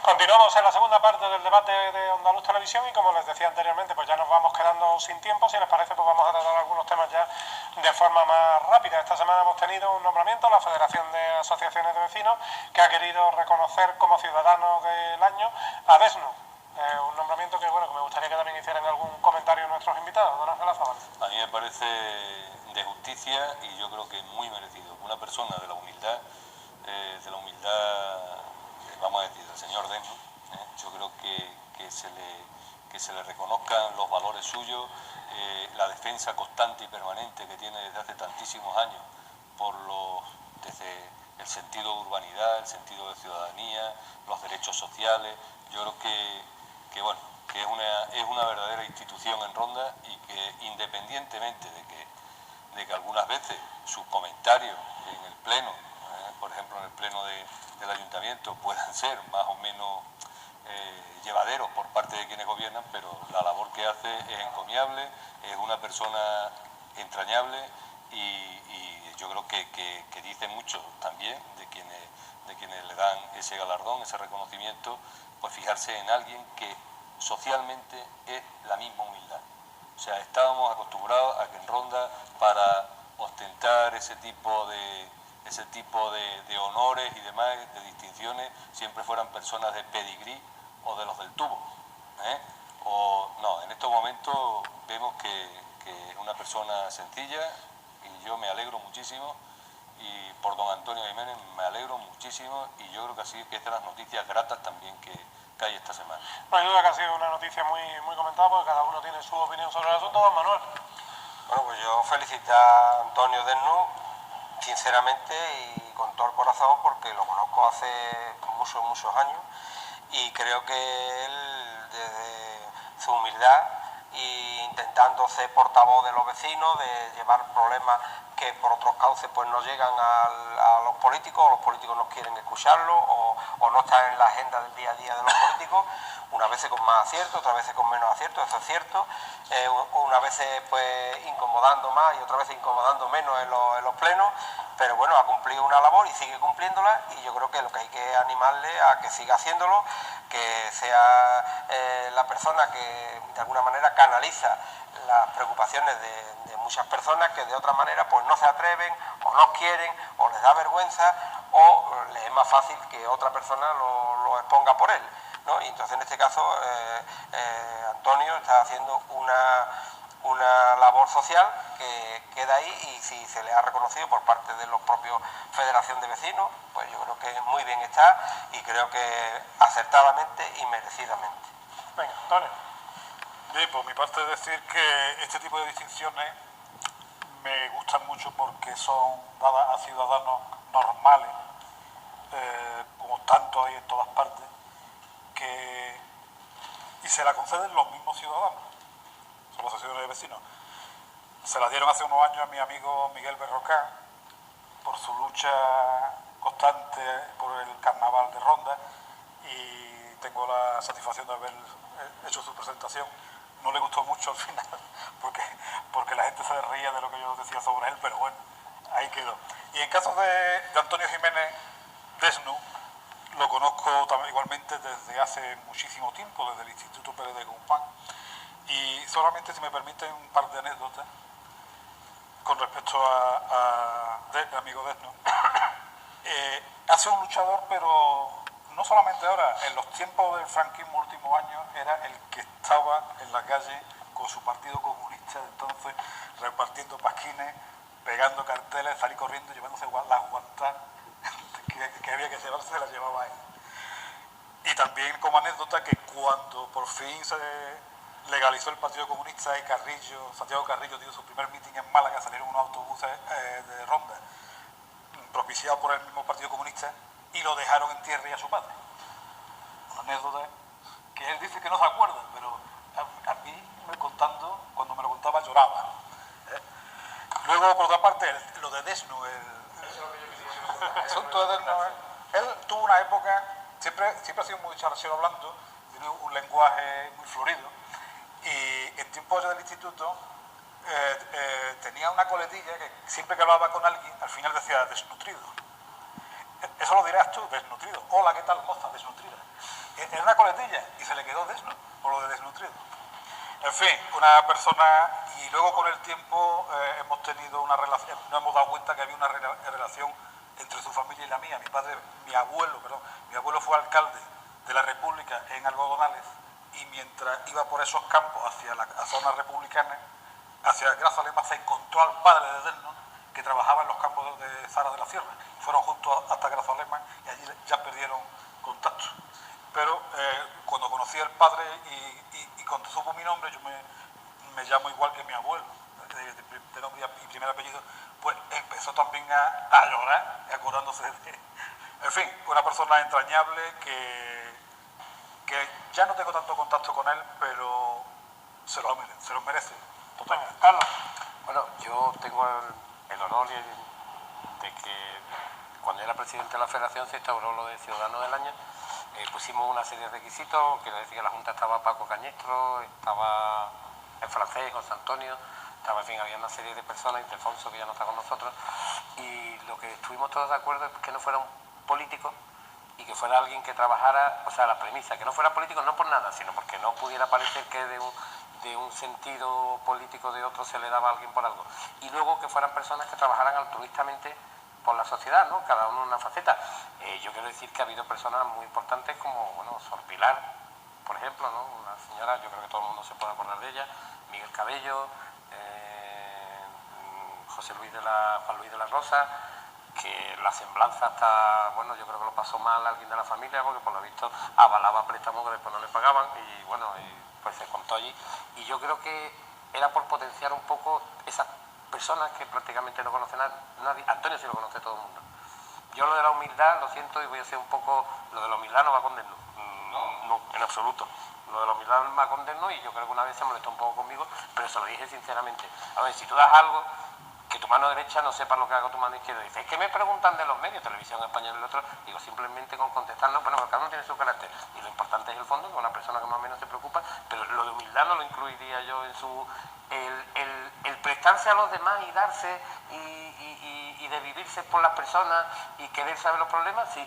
Continuamos en la segunda parte del debate de Ondaluz Televisión y como les decía anteriormente, pues ya nos vamos quedando sin tiempo. Si les parece, pues vamos a tratar algunos temas ya de forma más rápida. Esta semana hemos tenido un nombramiento, la Federación de Asociaciones de Vecinos, que ha querido reconocer como ciudadano del año a Desnu. Un nombramiento que, bueno, que me gustaría que también hicieran algún comentario nuestros invitados. Don Ángel Azabal. A mí me parece de justicia y yo creo que muy merecido. Una persona de la humildad, vamos a decir, del señor Desnu, yo creo que se le reconozcan los valores suyos, la defensa constante y permanente que tiene desde hace tantísimos años desde el sentido de urbanidad, el sentido de ciudadanía, los derechos sociales. Yo creo que bueno, que es una verdadera institución en Ronda y que independientemente de que algunas veces sus comentarios en el pleno, por ejemplo en el pleno del ayuntamiento, puedan ser más o menos llevaderos por parte de quienes gobiernan, pero la labor que hace es encomiable, es una persona entrañable y yo creo que dice mucho también de quienes le dan ese galardón, ese reconocimiento, pues fijarse en alguien que socialmente es la misma humildad. O sea, estábamos acostumbrados a que en Ronda, para ostentar ese tipo de honores y demás, de distinciones, siempre fueran personas de pedigrí o de los del tubo. O no, en estos momentos vemos que es una persona sencilla y yo me alegro muchísimo, y por don Antonio Jiménez me alegro muchísimo, y yo creo que así que es de las noticias gratas también que hay esta semana. No hay duda que ha sido una noticia muy, muy comentada porque cada uno tiene su opinión sobre el asunto. Don Manuel. Bueno, pues yo felicito a Antonio Desnu sinceramente y con todo el corazón, porque lo conozco hace muchos años y creo que él, desde su humildad e intentando ser portavoz de los vecinos, de llevar problemas que por otros cauces pues no llegan a los políticos, o los políticos no quieren escucharlo, o no están en la agenda del día a día de los políticos, unas veces con más acierto, otras veces con menos acierto, eso es cierto, unas veces pues incomodando más y otras veces incomodando menos en los plenos, pero bueno, ha cumplido una labor y sigue cumpliéndola, y yo creo que lo que hay que animarle a que siga haciéndolo, que sea la persona que de alguna manera canaliza las preocupaciones de muchas personas que de otra manera pues no se atreven, o no quieren, o les da vergüenza, o les es más fácil que otra persona lo exponga por él, ¿no? Y entonces en este caso Antonio está haciendo una labor social que queda ahí, y si se le ha reconocido por parte de los propios Federación de Vecinos, pues yo creo que muy bien está, y creo que acertadamente y merecidamente. Venga, Antonio. Bien, por mi parte decir que este tipo de distinciones me gustan mucho porque son dadas a ciudadanos normales, como tanto hay en todas partes, y se la conceden los mismos ciudadanos. Son las asociaciones de vecinos. Se la dieron hace unos años a mi amigo Miguel Berrocán por su lucha constante por el carnaval de Ronda, y tengo la satisfacción de haber hecho su presentación. No le gustó mucho al final porque la gente se reía de lo que yo decía sobre él, pero bueno, ahí quedó. Y en caso de Antonio Jiménez Desnu, lo conozco también igualmente desde hace muchísimo tiempo, desde el Instituto Pérez de Guzmán, y solamente, si me permiten, un par de anécdotas con respecto a amigo Desnu. Ha sido un luchador, pero no solamente ahora, en los tiempos del franquismo últimos años era el que estaba en la calle con su partido comunista de entonces, repartiendo pasquines, pegando carteles, salir corriendo, llevándose las guantas que había que llevarse, se las llevaba él. Y también como anécdota que cuando por fin se legalizó el Partido Comunista y Santiago Carrillo dio su primer mitin en Málaga, salieron unos autobuses de ronda propiciados por el mismo Partido Comunista y lo dejaron en tierra y a su padre. Una anécdota que él dice que no se acuerda, pero a mí cuando me lo contaba lloraba. Luego, por otra parte, lo de Desnu, el asunto de Desnu, él tuvo una época, siempre ha sido muy charachero hablando, tiene un lenguaje muy florido, y en tiempos del instituto tenía una coletilla que siempre que hablaba con alguien, al final decía desnutrido. Eso lo dirás tú, desnutrido. Hola, ¿qué tal, moza? Desnutrida. Era una coletilla y se le quedó desnudo por lo de desnutrido. En fin, una persona, y luego con el tiempo hemos tenido una relación, nos hemos dado cuenta que había una relación entre su familia y la mía. Mi abuelo fue alcalde de la República en Algodonales, y mientras iba por esos campos hacia la zona republicana, hacia Grazalema, se encontró al padre de Desno, que trabajaba en los campos de Zara de la Sierra. Fueron juntos hasta Grazalema y allí ya perdieron contacto. Pero cuando conocí al padre y cuando supo mi nombre, yo me llamo igual que mi abuelo, de nombre y primer apellido, pues empezó también a llorar, acordándose de... En fin, una persona entrañable que ya no tengo tanto contacto con él, pero se lo merece. Totalmente. Carlos. Bueno, yo tengo el honor de que cuando era presidente de la Federación se instauró lo de Ciudadano del Año. Pusimos una serie de requisitos, quiero decir que en la Junta estaba Paco Cañestro, estaba el francés, José Antonio, en fin, había una serie de personas, Ildefonso, que ya no está con nosotros, y lo que estuvimos todos de acuerdo es que no fuera un político y que fuera alguien que trabajara, o sea, la premisa, que no fuera político no por nada, sino porque no pudiera parecer que de un sentido político de otro se le daba a alguien por algo. Y luego que fueran personas que trabajaran altruistamente por la sociedad, ¿no? Cada uno en una faceta. Yo quiero decir que ha habido personas muy importantes como, bueno, Sor Pilar, por ejemplo, ¿no? Una señora, yo creo que todo el mundo se puede acordar de ella, Miguel Cabello, Juan Luis de la Rosa, que la semblanza hasta, bueno, yo creo que lo pasó mal alguien de la familia, porque por lo visto avalaba préstamos que después no le pagaban, y bueno, pues se contó allí. Y yo creo que era por potenciar un poco esas personas que prácticamente no conocen a nadie. Antonio sí lo conoce todo el mundo. Yo lo de la humildad, lo siento, y voy a ser un poco... Lo de la humildad no va con Desno. No, en absoluto. Lo de la humildad no va con Desno, y yo creo que una vez se molestó un poco conmigo, pero se lo dije sinceramente. A ver, si tú das algo, que tu mano derecha no sepa lo que haga tu mano izquierda. Dice, es que me preguntan de los medios, Televisión Española y el otro, digo, simplemente con contestar, no, bueno, cada uno tiene su carácter. Y lo importante es el fondo, que una persona que más o menos se preocupa, pero lo de humildad no lo incluiría yo en su... El prestarse a los demás y darse y de vivirse por las personas y querer saber los problemas, sí,